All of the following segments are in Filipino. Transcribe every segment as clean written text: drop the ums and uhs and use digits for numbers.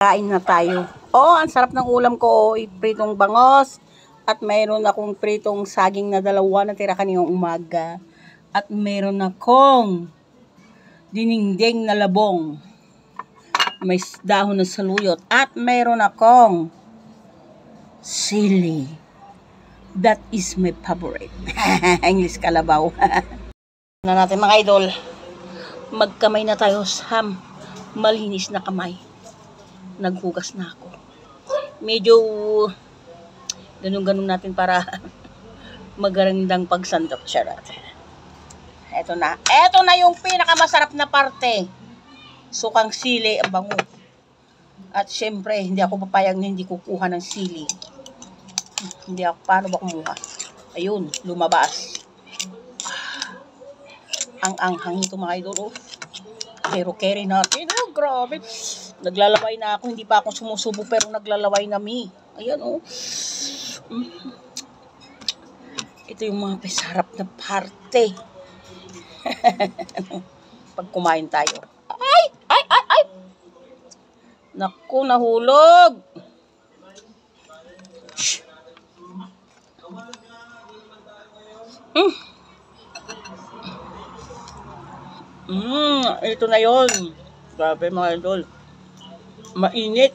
Kain na tayo. Oh, ang sarap ng ulam ko. Pritong bangos. At mayroon akong pritong saging na dalawa na tira kaninang umaga. At mayroon akong dinengdeng na labong. May dahon na saluyot. At mayroon akong sili. That is my favorite. English kalabaw. Na natin mga idol. Magkamay na tayo sa malinis na kamay. Naghugas na ako. Medyo ganun-ganun natin para magarandang pagsandok. Charot. Eto na. Eto na yung pinakamasarap na parte. Sukang sili, ang bango. At syempre, hindi ako papayag na hindi kukuha ng sili. Hindi ako, paano ba kumuha? Ayun, lumabas. Ang anghang ito mga idol. Pero carry natin. Oh, grabe. Naglalaway na ako. Hindi pa ako sumusubo pero naglalaway na mi. Ayan oh. Ito yung mga pesarap na parte. Pag kumain tayo. Ay! Ay! Ay! Ay! Naku, nahulog. Shh. Ito na yon. Grabe mga idol. Mainit.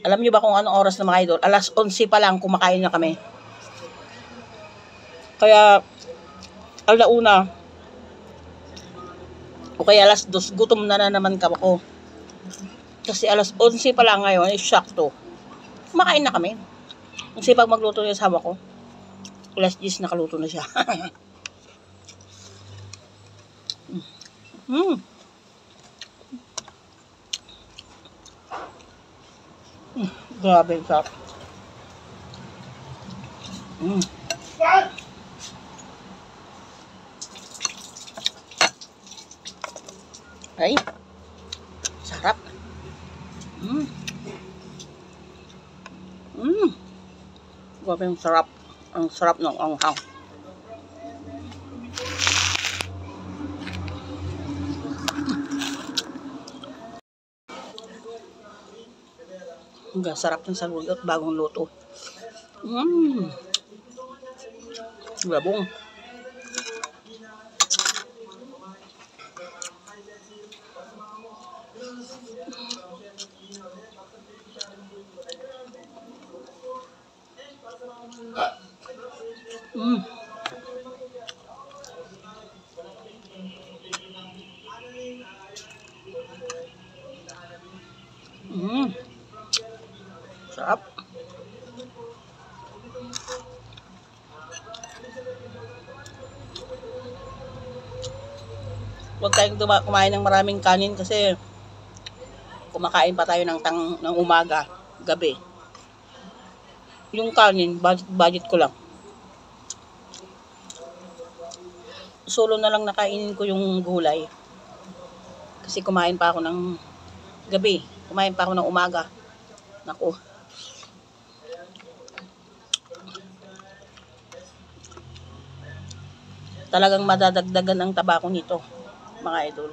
Alam niyo ba kung anong oras na mga idol? Alas 11 pa lang kumakain na kami. Kaya alauna o kaya alas 2 gutom na naman ako. Kasi alas 11 pa lang ngayon, is sakto. Kumakain na kami. Kasi pag magluto yung asawa ko, alas 10 nakaluto na siya. Grabe yung sarap. Ay, sarap. Grabe yung sarap. Ang sarap ng anghang. Ang sarap ng saluyot bagong luto. Labong. Sarap. Huwag tayong kumain ng maraming kanin kasi kumakain pa tayo ng umaga, gabi. Yung kanin, budget ko lang. Solo na lang nakainin ko yung gulay. Kasi kumain pa ako ng gabi. Kumain pa ako ng umaga. Naku. Talagang madadagdagan ang taba ko nito, mga idol.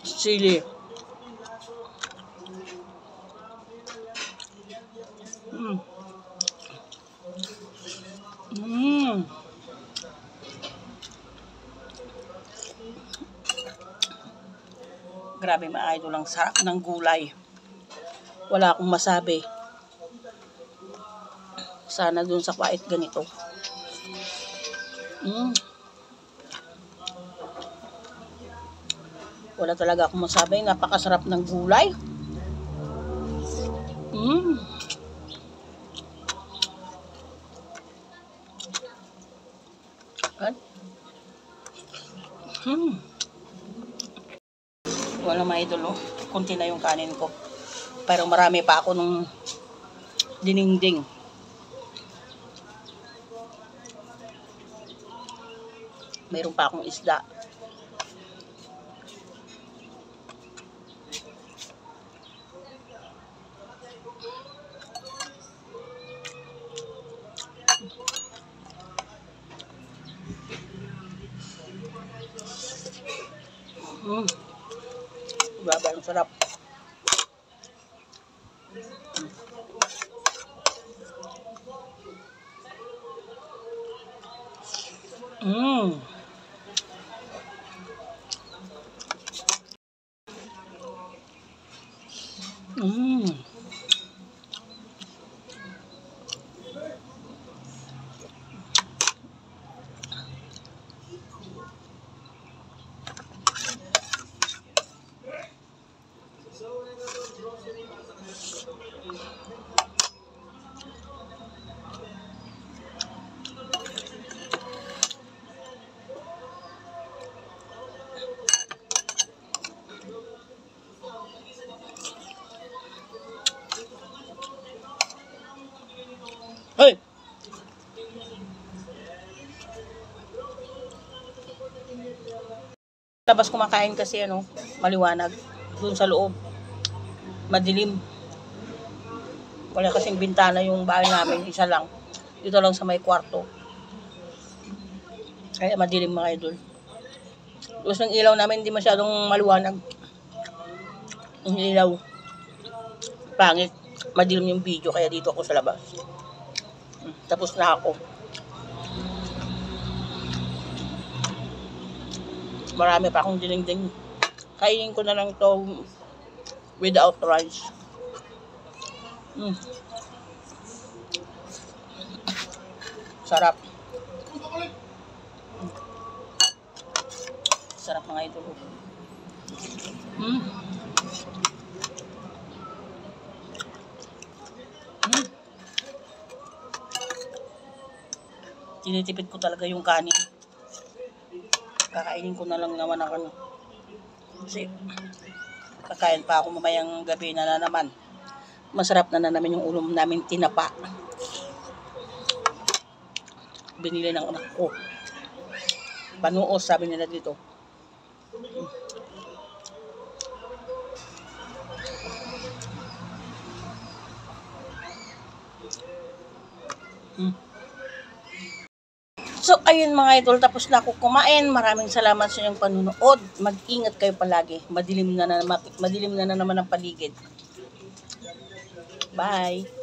Sili. Grabe mga idol, ang sarap ng gulay. Wala akong masabi. Sana dun sa kwait ganito. Wala talaga akong masabi. Napakasarap ng gulay. Wala mga idol, kunti na yung kanin ko. Pero marami pa ako nung dinengdeng. Mayroon pa akong isda. Grabe, ang sarap. Mm. Hoy! Labas kumakain kasi maliwanag. Doon sa loob, madilim. Wala kasing bintana yung bahay namin, isa lang. Dito lang sa may kwarto. Kaya madilim mga idol. Tapos ng ilaw namin hindi masyadong maliwanag. Ang ilaw. Pangit. Madilim yung video kaya dito ako sa labas. Tapos na ako. Marami pa akong dinding. Kainin ko na lang to without rice. Sarap. Sarap mga idol. Tinitipid ko talaga yung kanin. Kakainin ko na lang naman ang kasi kakain pa ako mamayang gabi na naman. Masarap na naman yung ulam namin tinapa. Binili ng anak ko. Panuos sabi nila dito. So, ayun mga idol, tapos na ako kumain. Maraming salamat sa inyong panunood. Mag-ingat kayo palagi. Madilim na naman ang paligid. Bye!